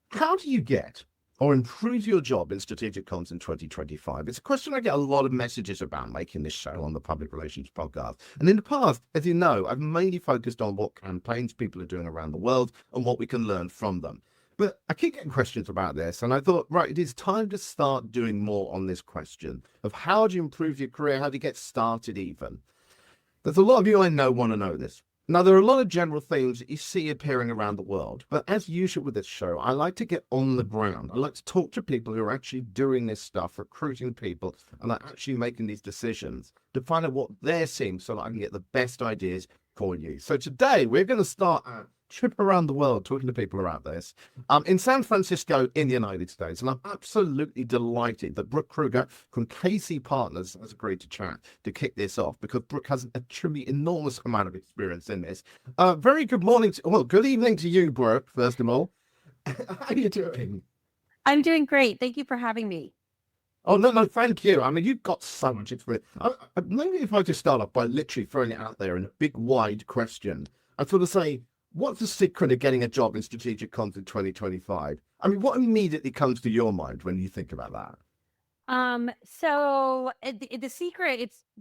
How do you get or improve your job in strategic comms in 2025? It's a question I get a lot of messages about making this show on the Public Relations podcast. And in the past, as you know, I've mainly focused on what campaigns people are doing around the world and what we can learn from them. But I keep getting questions about this, and I thought, right, it is time to start doing more on this question of how do you improve your career? How do you get started even? There's a lot of you I know want to know this. Now, there are a lot of general themes that you see appearing around the world, but as usual with this show, I like to get on the ground. I like to talk to people who are actually doing this stuff, recruiting people, and are actually making these decisions to find out what they're seeing so that I can get the best ideas for you. So today, we're going to start a trip around the world talking to people about this in San Francisco in the United States. And I'm absolutely delighted that Brooke Kruger from KC Partners has agreed to chat to kick this off because Brooke has a truly enormous amount of experience in this. Very good morning, good evening to you, Brooke, first of all. How are you doing? I'm doing great. Thank you for having me. Oh, no, thank you. I mean, you've got so much experience. Maybe if I just start off by literally throwing it out there in a big, wide question, I'd sort of say, what's the secret of getting a job in strategic comms in 2025? I mean, what immediately comes to your mind when you think about that? The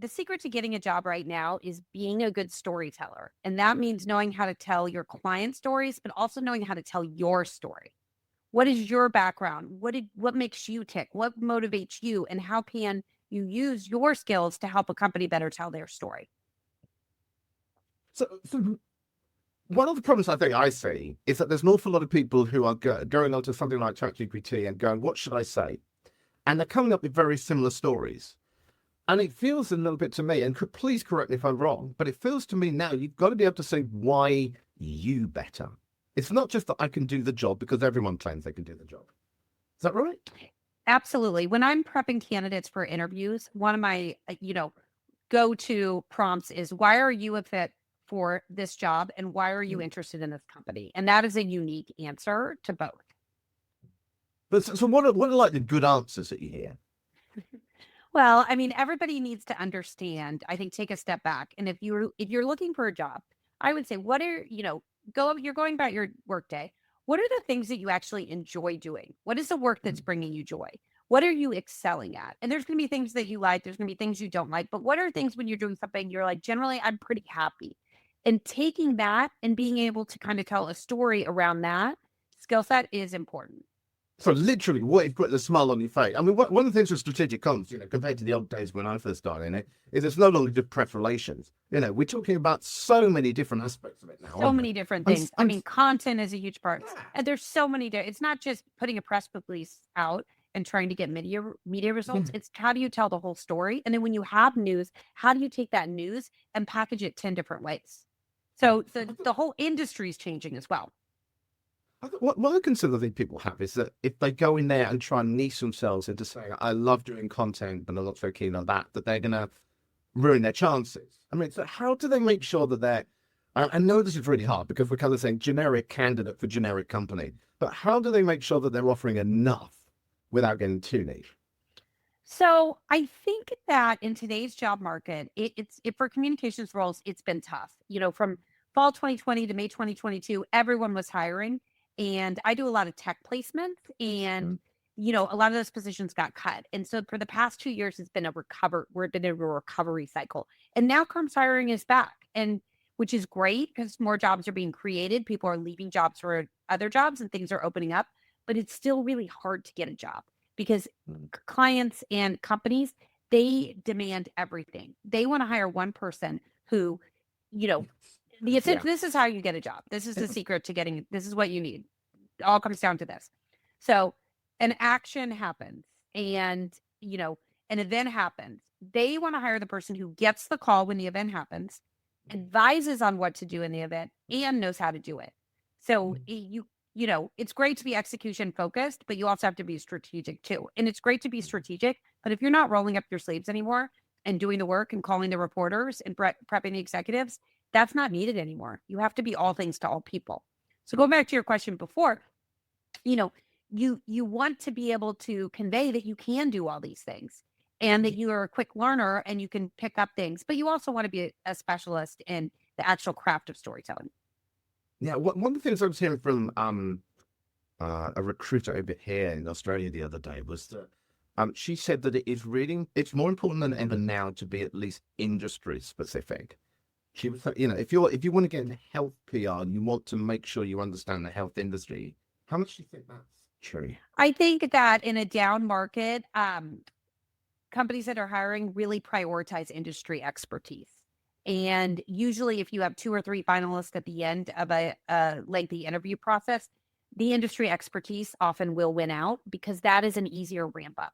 secret to getting a job right now is being a good storyteller. And that means knowing how to tell your client stories, but also knowing how to tell your story. What is your background? What makes you tick? What motivates you? And how can you use your skills to help a company better tell their story? So one of the problems I think I see is that there's an awful lot of people who are going onto something like ChatGPT and going, what should I say? And they're coming up with very similar stories. And it feels a little bit to me, and please correct me if I'm wrong, but it feels to me now you've got to be able to say why you better. It's not just that I can do the job because everyone claims they can do the job. Is that right? Absolutely. When I'm prepping candidates for interviews, one of my, go-to prompts is, why are you a fit for this job? And why are you interested in this company? And that is a unique answer to both. But so what are like the good answers that you hear? Well, I mean, everybody needs to understand, I think, take a step back. And if you're looking for a job, I would say, what are, you're going about your workday. What are the things that you actually enjoy doing? What is the work that's bringing you joy? What are you excelling at? And there's going to be things that you like, there's going to be things you don't like, but what are things when you're doing something you're like, generally, I'm pretty happy. And taking that and being able to kind of tell a story around that skill set is important. So literally, what you've got the smile on your face. I mean, one of the things with strategic comms, compared to the old days when I first started in it, is it's no longer just press relations. We're talking about so many different aspects of it now. So many different things. I mean, content is a huge part. And there's so many, it's not just putting a press release out and trying to get media results. It's how do you tell the whole story? And then when you have news, how do you take that news and package it 10 different ways? So the whole industry is changing as well. One concern I think people have is that if they go in there and try and niche themselves into saying, I love doing content, but I'm not so keen on that they're going to ruin their chances. I mean, so how do they make sure that they're, I know this is really hard because we're kind of saying generic candidate for generic company, but how do they make sure that they're offering enough without getting too niche? So I think that in today's job market, for communications roles, it's been tough. From fall 2020 to May 2022, everyone was hiring. And I do a lot of tech placements, and a lot of those positions got cut. And so for the past 2 years, we're in a recovery cycle. And now comms hiring is back, and which is great because more jobs are being created. People are leaving jobs for other jobs and things are opening up, but it's still really hard to get a job because clients and companies, they demand everything. They want to hire one person who, this is how you get a job. This is the secret to getting, this is what you need. It all comes down to this. So an action happens and, an event happens. They want to hire the person who gets the call when the event happens, advises on what to do in the event, and knows how to do it. So it's great to be execution focused, but you also have to be strategic too. And it's great to be strategic, but if you're not rolling up your sleeves anymore and doing the work and calling the reporters and prepping the executives, that's not needed anymore. You have to be all things to all people. So going back to your question before, you want to be able to convey that you can do all these things and that you are a quick learner and you can pick up things, but you also want to be a specialist in the actual craft of storytelling. Yeah, one of the things I was hearing from a recruiter over here in Australia the other day was that she said that it's more important than ever now to be at least industry specific. She was, if you want to get into health PR and you want to make sure you understand the health industry, how much do you think that's true? I think that in a down market, companies that are hiring really prioritize industry expertise. And usually, if you have 2 or 3 finalists at the end of a lengthy interview process, the industry expertise often will win out because that is an easier ramp up.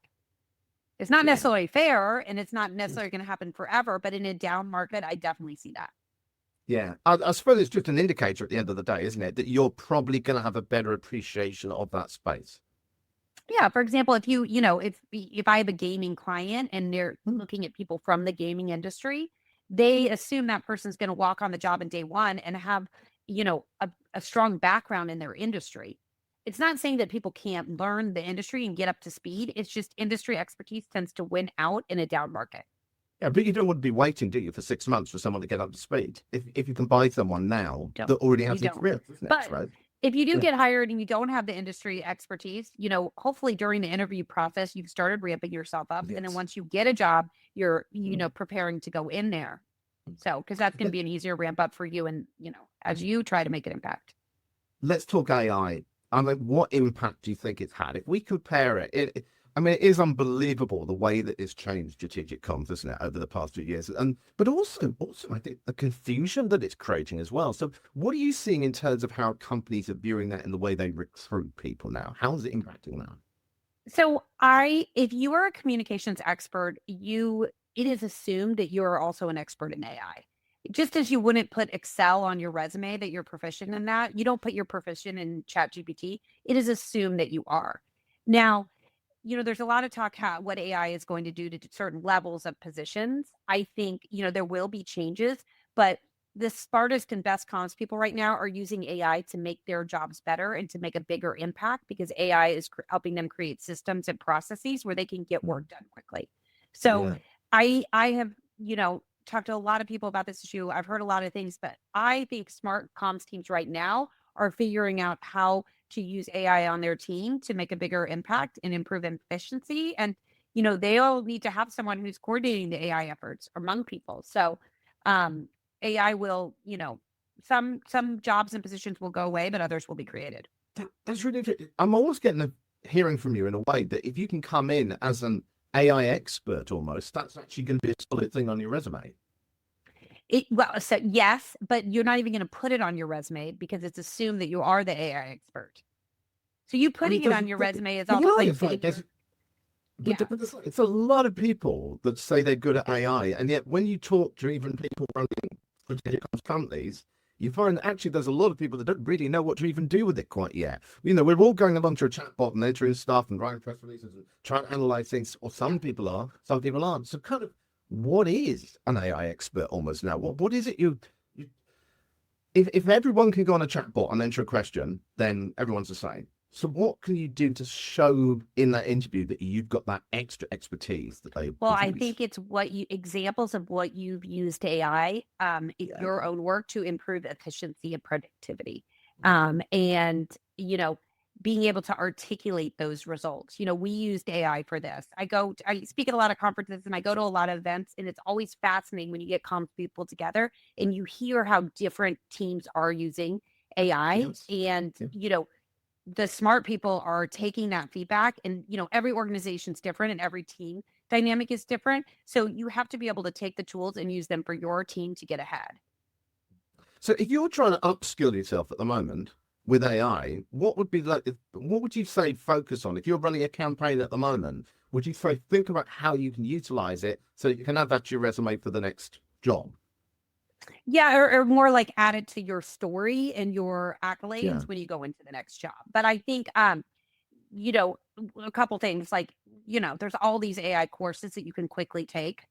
It's not Yeah. necessarily fair and it's not necessarily going to happen forever, but in a down market, I definitely see that. Yeah, I suppose it's just an indicator at the end of the day, isn't it? That you're probably going to have a better appreciation of that space. Yeah, for example, if I have a gaming client and they're looking at people from the gaming industry, they assume that person's going to walk on the job in day one and have, a strong background in their industry. It's not saying that people can't learn the industry and get up to speed. It's just industry expertise tends to win out in a down market. Yeah, but you don't want to be waiting, do you, for 6 months for someone to get up to speed? If you can buy someone now Don't. that already You has don't. experience, isn't it? But Right? if you do Yeah. get hired and you don't have the industry expertise, hopefully during the interview process, you've started ramping yourself up. And then Yes. once you get a job, you're, preparing to go in there. So, because that's going to be an easier ramp up for you and, as you try to make an impact. Let's talk AI. I mean, what impact do you think it's had? If we compare it is unbelievable the way that it's changed strategic comms, isn't it, over the past few years? But also, I think the confusion that it's creating as well. So, what are you seeing in terms of how companies are viewing that in the way they recruit people now? How is it impacting that? So, if you are a communications expert, it is assumed that you're also an expert in AI. Just as you wouldn't put Excel on your resume that you're proficient in that, you don't put your proficient in ChatGPT. It is assumed that you are. Now, there's a lot of talk what AI is going to do to certain levels of positions. I think, there will be changes, but the smartest and best comms people right now are using AI to make their jobs better and to make a bigger impact because AI is helping them create systems and processes where they can get work done quickly. So Yeah. I have, talked to a lot of people about this issue. I've heard a lot of things, but I think smart comms teams right now are figuring out how to use AI on their team to make a bigger impact and improve efficiency. And, they all need to have someone who's coordinating the AI efforts among people. So AI will, some jobs and positions will go away, but others will be created. That's really interesting. I'm almost getting a hearing from you in a way that if you can come in as an AI expert almost, that's actually going to be a solid thing on your resume. So yes, but you're not even going to put it on your resume because it's assumed that you are the AI expert. So you putting it on your resume is also it's a lot of people that say they're good at AI, and yet when you talk to even people running strategic companies, you find that actually there's a lot of people that don't really know what to even do with it quite yet. We're all going along to a chatbot and entering stuff and writing press releases and trying to analyze things, or some people are, some people aren't. So kind of, what is an AI expert almost now? What is it if everyone can go on a chatbot and enter a question, then everyone's the same. So what can you do to show in that interview that you've got that extra expertise that they? Well, I think it's examples of what you've used AI in your own work to improve efficiency and productivity. And, being able to articulate those results. We used AI for this. I speak at a lot of conferences and I go to a lot of events, and it's always fascinating when you get comms people together and you hear how different teams are using AI. Yes. And, the smart people are taking that feedback, and every organization's different and every team dynamic is different, so you have to be able to take the tools and use them for your team to get ahead. So if you're trying to upskill yourself at the moment with AI, what would you say focus on? If you're running a campaign at the moment, would you say think about how you can utilize it so you can add that to your resume for the next job? Yeah, or more like add it to your story and your accolades when you go into the next job. But I think a couple things like, there's all these AI courses that you can quickly take.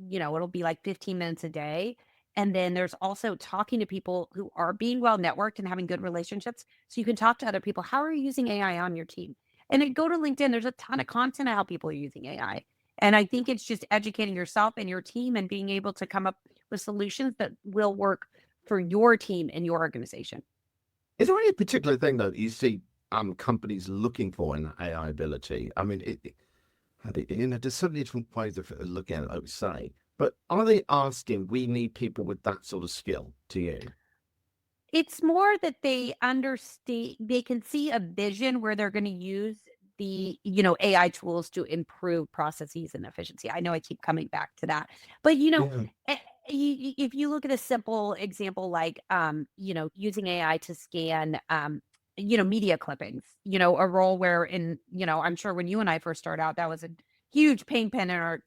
It'll be like 15 minutes a day. And then there's also talking to people who are being well networked and having good relationships. So you can talk to other people. How are you using AI on your team? And then go to LinkedIn. There's a ton of content on how people are using AI. And I think it's just educating yourself and your team and being able to come up with solutions that will work for your team and your organization. Is there any particular thing though that you see companies looking for in that AI ability? I mean, there's so many different ways of looking at it, I would say. But are they asking, we need people with that sort of skill to you? It's more that they understand, they can see a vision where they're going to use the, AI tools to improve processes and efficiency. I know I keep coming back to that, but Yeah. if you look at a simple example like, using AI to scan, media clippings, a role where I'm sure when you and I first started out, that was a huge pain in our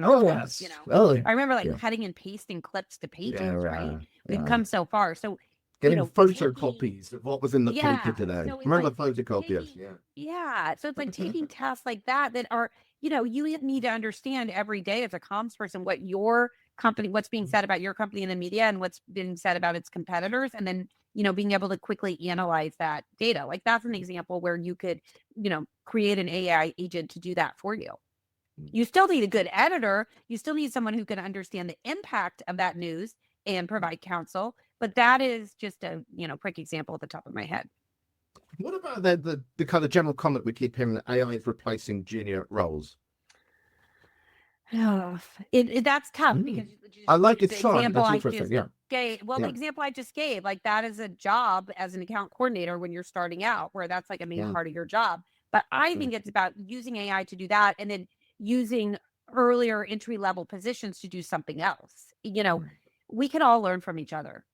Oh, office. yes. Oh, I remember like yeah. cutting and pasting clips to Yeah, pages, right? right. We've Yeah. come so far. So, Getting taking, photocopies of what was in the paper yeah. today. So it's Remember like the photocopiers? taking, yeah. So it's like taking tasks like that are, you need to understand every day as a comms person what your company, what's being said about your company in the media and what's being said about its competitors. And then, being able to quickly analyze that data. Like that's an example where you could, create an AI agent to do that for you. You still need a good editor. You still need someone who can understand the impact of that news and provide counsel. But that is just a, quick example at the top of my head. What about the kind of general comment we keep hearing that AI is replacing junior roles? Oh, that's tough because I like it. the Sorry, example that's I interesting. just Yeah. gave, the Yeah. example I just gave, like that is a job as an account coordinator when you're starting out, where that's like a main Yeah. part of your job. But I think it's about using AI to do that and then using earlier entry level positions to do something else. We can all learn from each other.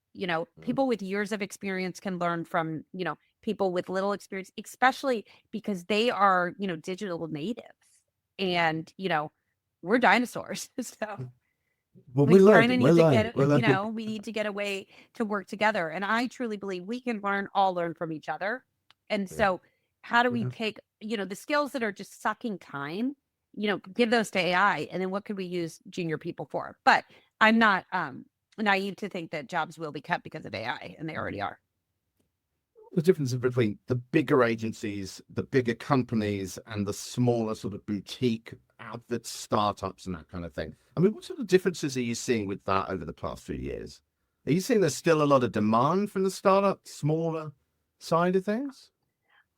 People with years of experience can learn from, people with little experience, especially because they are, digital natives. And, we're dinosaurs. So Well, we we're kind of learning. We're need to learning. We're learning. we need to get a way to work together. And I truly believe we can all learn from each other. And Yeah. so how do we Yeah. take, the skills that are just sucking time, give those to AI, and then what could we use junior people for? But I'm not naive to think that jobs will be cut because of AI, and they already are. The difference between the bigger agencies, the bigger companies, and the smaller sort of boutique outfits, startups, and that kind of thing. I mean, what sort of differences are you seeing with that over the past few years? Are you seeing there's still a lot of demand from the startup, smaller side of things?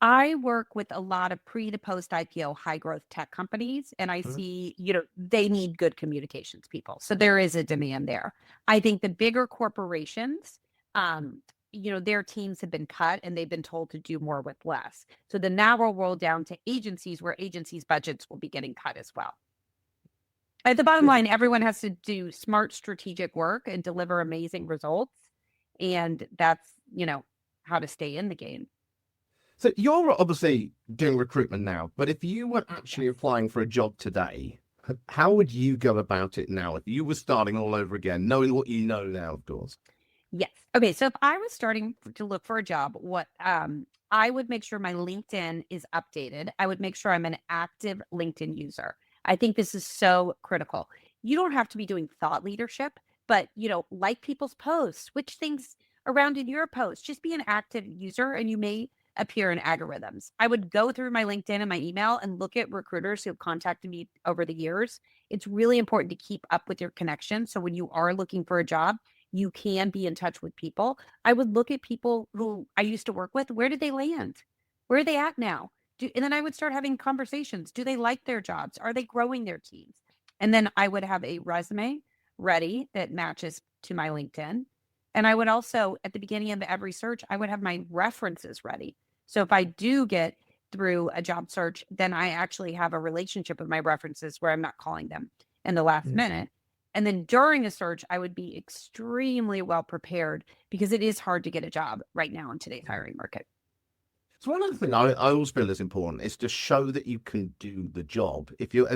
I work with a lot of pre to post IPO high growth tech companies, and I Mhm. see, they need good communications people. So there is a demand there. I think the bigger corporations, um, their teams have been cut and they've been told to do more with less. So the now will roll down to agencies where agencies' budgets will be getting cut as well. At the bottom Yeah. line, everyone has to do smart strategic work and deliver amazing results. And that's, how to stay in the game. So you're obviously doing recruitment now, but if you were actually Yes. applying for a job today, how would you go about it now if you were starting all over again, knowing what you know now, of course? Yes. Okay. So if I was starting to look for a job, what I would make sure my LinkedIn is updated. I would make sure I'm an active LinkedIn user. I think this is so critical. You don't have to be doing thought leadership, but like people's posts, switch things around in your posts. Just be an active user and you may appear in algorithms. I would go through my LinkedIn and my email and look at recruiters who have contacted me over the years. It's really important to keep up with your connections. So when you are looking for a job, you can be in touch with people. I would look at people who I used to work with. Where did they land? Where are they at now? And then I would start having conversations. Do they like their jobs? Are they growing their teams? And then I would have a resume ready that matches to my LinkedIn. And I would also, at the beginning of every search, I would have my references ready. So if I do get through a job search, then I actually have a relationship with my references where I'm not calling them in the last Yeah. minute. And then during a search, I would be extremely well prepared because it is hard to get a job right now in today's hiring market. So one other thing I always feel is important is to show that you can do the job. If you're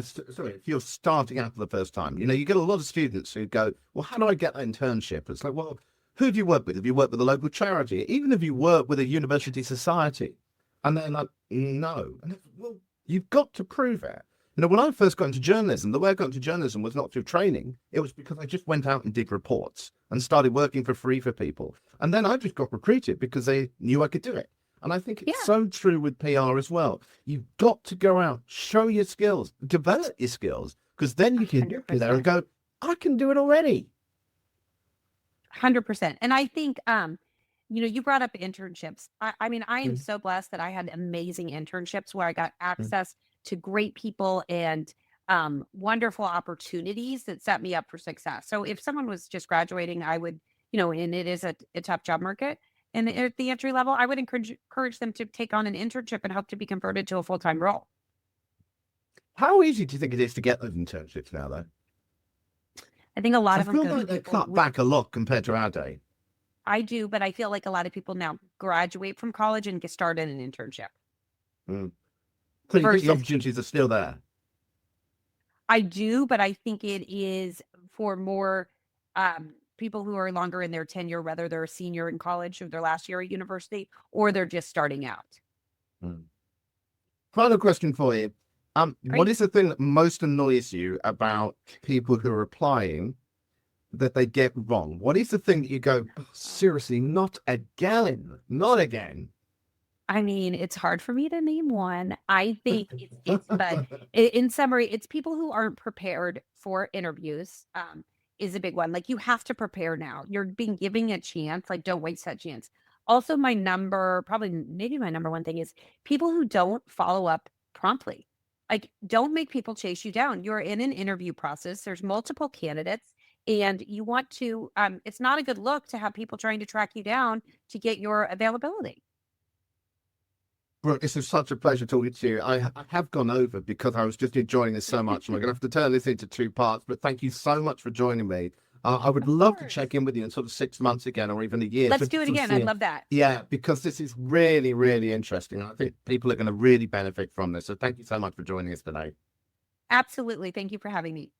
starting out for the first time, you get a lot of students who go, well, how do I get that internship? It's like, well, who do you work with? Have you worked with a local charity? Even if you work with a university society? And they're like, no. Well, you've got to prove it. When I first got into journalism, the way I got into journalism was not through training. It was because I just went out and did reports and started working for free for people. And then I just got recruited because they knew I could do it. And I think it's Yeah, so true with PR as well. You've got to go out, show your skills, develop your skills, because then you can get there and 100%. go, I can do it already. 100%. And I think you brought up internships. I mean, I am Mm, so blessed that I had amazing internships where I got mm, access to great people and wonderful opportunities that set me up for success. So if someone was just graduating, I would, and it is a tough job market. And at the entry level, I would encourage them to take on an internship and hope to be converted to a full-time role. How easy do you think it is to get those internships now, though? I think a lot I of them feel go to like they people cut with, back a lot compared to our day. I do, but I feel like a lot of people now graduate from college and get started in an internship Mm. So you think the versus opportunities are still there? I do, but I think it is for more people who are longer in their tenure, whether they're a senior in college or their last year at university, or they're just starting out. Mm. Final question for you. What Great. is the thing that most annoys you about people who are applying that they get wrong? What is the thing that you go, "Oh, seriously, not again, not again? I mean, it's hard for me to name one. I think but in summary, it's people who aren't prepared for interviews. Is a big one. Like you have to prepare now. You're being given a chance. Like don't waste that chance. Also, probably maybe my number one thing is people who don't follow up promptly. Like don't make people chase you down. You're in an interview process. There's multiple candidates. And you want to, it's not a good look to have people trying to track you down to get your availability. Brooke, this is such a pleasure talking to you. I have gone over because I was just enjoying this so much, and we're going to have to turn this into two parts. But thank you so much for joining me. I would Of love to course. check in with you in sort of 6 months again, or even a year, Let's just do to it sort of again. I'd see. love that. Yeah, because this is really, really interesting. I think people are going to really benefit from this. So thank you so much for joining us today. Absolutely. Thank you for having me.